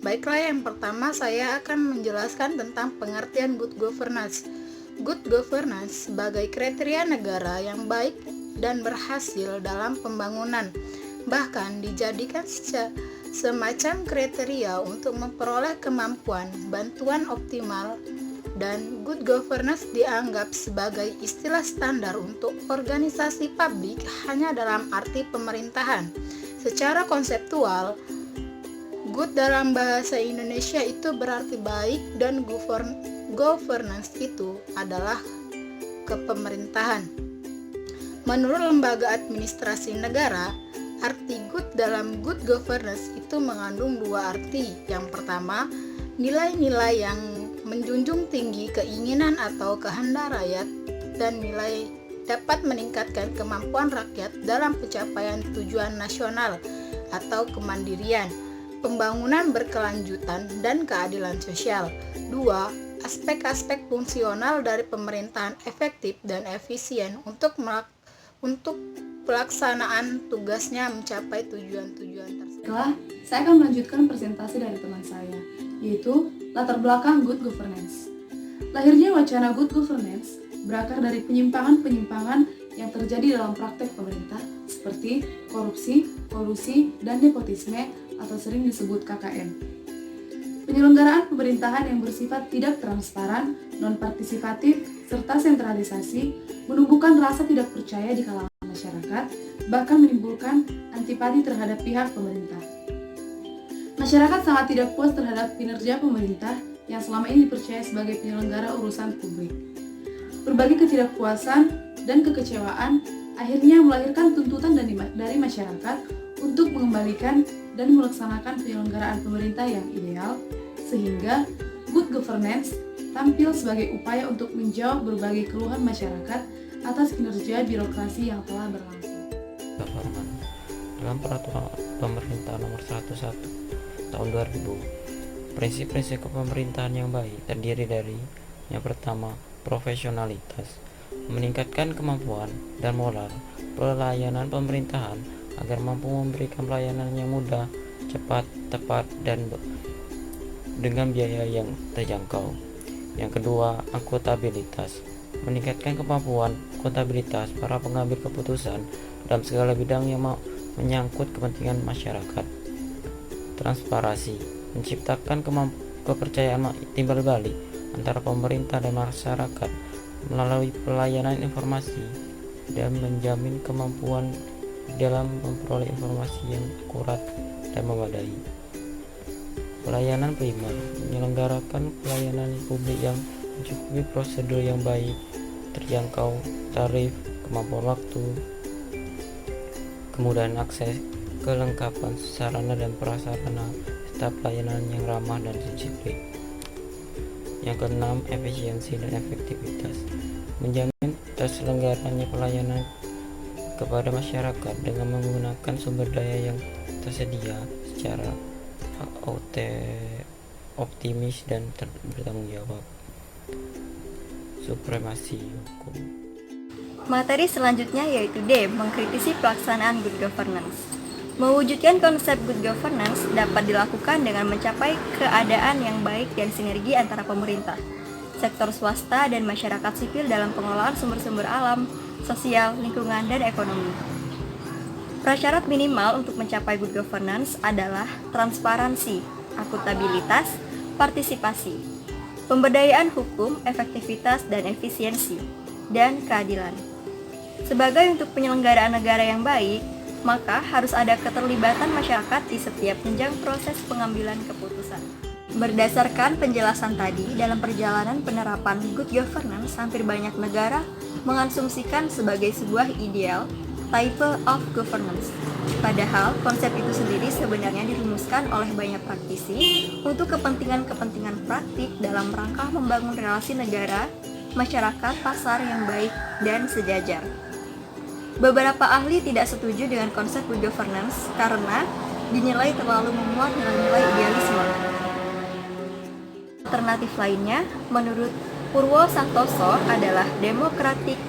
Baiklah, yang pertama saya akan menjelaskan tentang pengertian good governance. Good governance sebagai kriteria negara yang baik dan berhasil dalam pembangunan, bahkan dijadikan semacam kriteria untuk memperoleh kemampuan bantuan optimal, dan good governance dianggap sebagai istilah standar untuk organisasi publik hanya dalam arti pemerintahan. Secara konseptual, good dalam bahasa Indonesia itu berarti baik, dan governance itu adalah kepemerintahan. Menurut Lembaga Administrasi Negara, arti good dalam good governance itu mengandung dua arti. Yang pertama, nilai-nilai yang menjunjung tinggi keinginan atau kehendak rakyat, dan nilai dapat meningkatkan kemampuan rakyat dalam pencapaian tujuan nasional atau kemandirian, pembangunan berkelanjutan, dan keadilan sosial. Dua, aspek-aspek fungsional dari pemerintahan efektif dan efisien untuk pelaksanaan tugasnya mencapai tujuan-tujuan tersebut. Setelah, saya akan melanjutkan presentasi dari teman saya, yaitu latar belakang good governance. Lahirnya wacana good governance berakar dari penyimpangan-penyimpangan yang terjadi dalam praktek pemerintah seperti korupsi, kolusi, dan nepotisme atau sering disebut KKN. Penyelenggaraan pemerintahan yang bersifat tidak transparan, non-partisipatif, serta sentralisasi menumbuhkan rasa tidak percaya di kalangan masyarakat, bahkan menimbulkan antipati terhadap pihak pemerintah. Masyarakat sangat tidak puas terhadap kinerja pemerintah yang selama ini dipercaya sebagai penyelenggara urusan publik. Berbagai ketidakpuasan dan kekecewaan akhirnya melahirkan tuntutan dari masyarakat untuk mengembalikan dan melaksanakan penyelenggaraan pemerintah yang ideal, sehingga good governance tampil sebagai upaya untuk menjawab berbagai keluhan masyarakat atas kinerja birokrasi yang telah berlangsung. Dalam Peraturan Pemerintah Nomor 101 Tahun 2000, prinsip-prinsip kepemerintahan yang baik terdiri dari: yang pertama, profesionalitas, meningkatkan kemampuan dan moral pelayanan pemerintahan agar mampu memberikan pelayanan yang mudah, cepat, tepat, dan dengan biaya yang terjangkau. Yang kedua, akuntabilitas, meningkatkan kemampuan akuntabilitas para pengambil keputusan dalam segala bidang yang menyangkut kepentingan masyarakat. Transparansi, menciptakan kepercayaan timbal balik antara pemerintah dan masyarakat melalui pelayanan informasi dan menjamin kemampuan dalam memperoleh informasi yang akurat dan memadai. Pelayanan primer, menyelenggarakan pelayanan publik yang mencukupi prosedur yang baik, terjangkau, tarif, kemampuan waktu, kemudahan akses, kelengkapan sarana dan prasarana, serta pelayanan yang ramah dan sensitif. Yang keenam, efisiensi dan efektivitas, menjamin terselenggaranya pelayanan kepada masyarakat dengan menggunakan sumber daya yang tersedia secara optimis dan bertanggung jawab. Supremasi hukum. Materi selanjutnya yaitu D. Mengkritisi pelaksanaan good governance. Mewujudkan konsep good governance dapat dilakukan dengan mencapai keadaan yang baik dan sinergi antara pemerintah, sektor swasta, dan masyarakat sipil dalam pengelolaan sumber-sumber alam, sosial, lingkungan, dan ekonomi. Prasyarat minimal untuk mencapai good governance adalah transparansi, akuntabilitas, partisipasi, pemberdayaan hukum, efektivitas dan efisiensi, dan keadilan. Sebagai untuk penyelenggaraan negara yang baik, maka harus ada keterlibatan masyarakat di setiap jenjang proses pengambilan keputusan. Berdasarkan penjelasan tadi, dalam perjalanan penerapan good governance, hampir banyak negara mengasumsikan sebagai sebuah ideal type of governance. Padahal konsep itu sendiri sebenarnya dirumuskan oleh banyak praktisi untuk kepentingan-kepentingan praktik dalam rangka membangun relasi negara, masyarakat, pasar yang baik dan sejajar. Beberapa ahli tidak setuju dengan konsep good governance karena dinilai terlalu memuat nilai-nilai idealisme. Alternatif lainnya, menurut Purwo Santoso, adalah democratic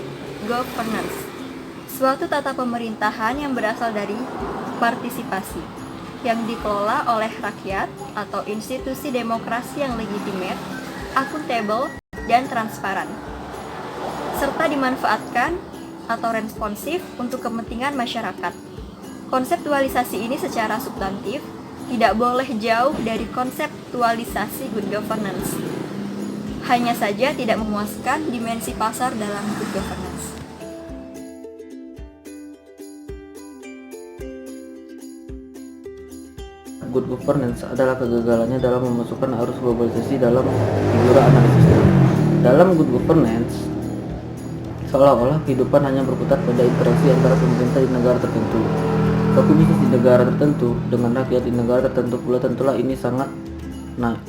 governance, suatu tata pemerintahan yang berasal dari partisipasi. yang dikelola oleh rakyat atau institusi demokrasi yang legitimate, akuntabel, dan transparan, serta dimanfaatkan atau responsif untuk kepentingan masyarakat. Konseptualisasi ini secara substantif tidak boleh jauh dari konseptualisasi good governance. Hanya saja tidak memuaskan dimensi pasar dalam good governance. Good governance adalah kegagalannya dalam memasukkan arus globalisasi dalam figura analisisnya. Dalam good governance, seolah-olah kehidupan hanya berputar pada interaksi antara pemerintah di negara tertentu, pelaku bisnis di negara tertentu, dengan rakyat di negara tertentu pula. Tentulah ini sangat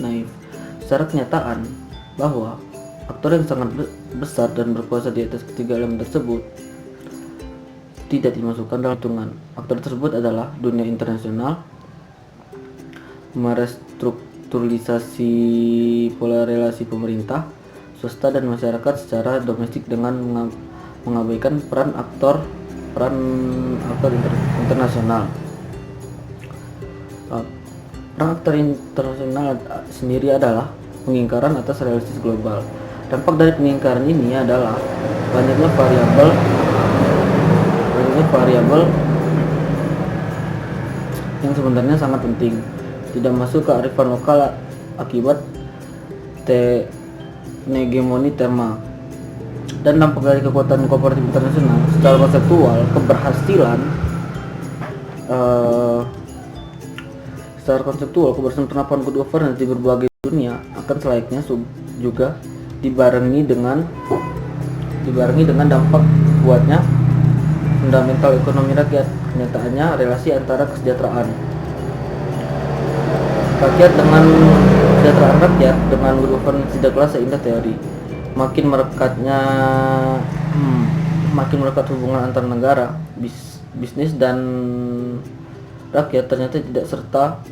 naif. Secara kenyataan, bahwa aktor yang sangat besar dan berkuasa di atas ketiga elemen tersebut tidak dimasukkan dalam hitungan. Aktor tersebut adalah dunia internasional, merestrukturalisasi pola relasi pemerintah, swasta, dan masyarakat secara domestik dengan mengabaikan peran aktor internasional. Peran aktor internasional sendiri adalah pengingkaran atas realitas global. Dampak dari pengingkaran ini adalah banyaknya variabel yang sebenarnya sangat penting tidak masuk ke kearifan lokal akibat hegemoni terma. Dan dampak dari kekuatan kooperatif internasional secara konseptual, keberhasilan penerapan good governance di berbagai dunia akan selayaknya juga dibarengi dengan dampak kuatnya fundamental ekonomi rakyat. Kenyataannya relasi antara kesejahteraan rakyat dengan kesejahteraan rakyat dengan good governance tidaklah seindah teori. Makin merekat hubungan antar negara, bisnis, dan rakyat ternyata tidak serta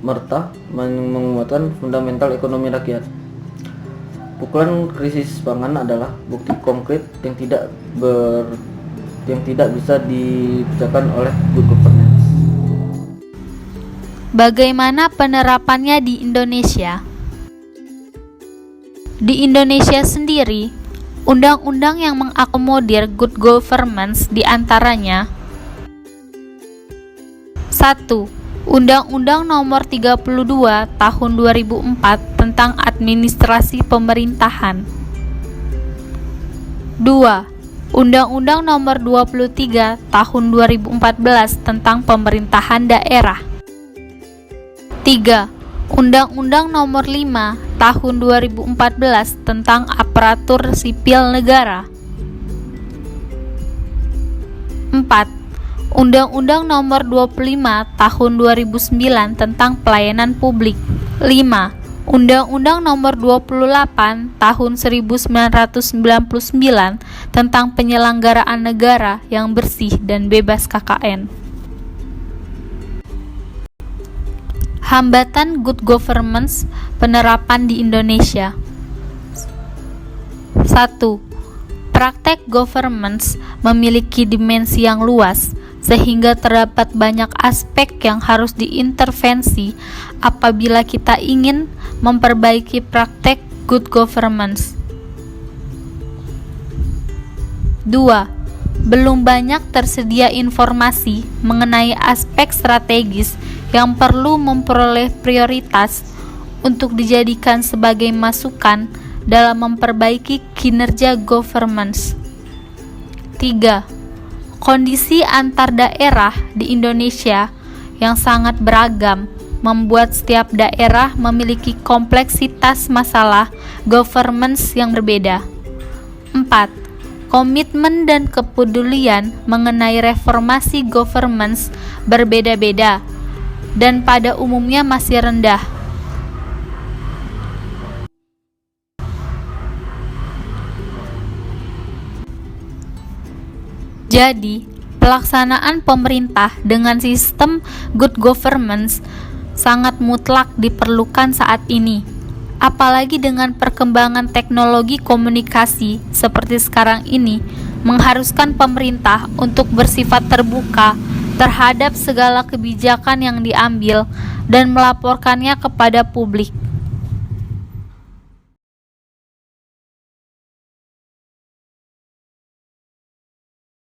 merta menguatkan fundamental ekonomi rakyat. Pukulan krisis pangan adalah bukti konkret yang tidak bisa dipecahkan oleh good governance. Bagaimana penerapannya di Indonesia? Di Indonesia sendiri, undang-undang yang mengakomodir good governance diantaranya 1. Undang-Undang Nomor 32 Tahun 2004 tentang Administrasi Pemerintahan. 2. Undang-Undang Nomor 23 Tahun 2014 tentang Pemerintahan Daerah. 3. Undang-Undang Nomor 5 Tahun 2014 tentang Aparatur Sipil Negara. 4. Undang-Undang Nomor 25 Tahun 2009 tentang Pelayanan Publik. 5. Undang-Undang Nomor 28 Tahun 1999 tentang Penyelenggaraan Negara yang Bersih dan Bebas KKN. Hambatan good governance penerapan di Indonesia. 1. Praktek governance memiliki dimensi yang luas, sehingga terdapat banyak aspek yang harus diintervensi apabila kita ingin memperbaiki praktek good governance. 2. Belum banyak tersedia informasi mengenai aspek strategis yang perlu memperoleh prioritas untuk dijadikan sebagai masukan dalam memperbaiki kinerja governance. 3. Kondisi antar daerah di Indonesia yang sangat beragam membuat setiap daerah memiliki kompleksitas masalah governance yang berbeda. 4. Komitmen dan kepedulian mengenai reformasi governance berbeda-beda dan pada umumnya masih rendah. Jadi, pelaksanaan pemerintah dengan sistem good governance sangat mutlak diperlukan saat ini. Apalagi dengan perkembangan teknologi komunikasi seperti sekarang ini, mengharuskan pemerintah untuk bersifat terbuka terhadap segala kebijakan yang diambil dan melaporkannya kepada publik.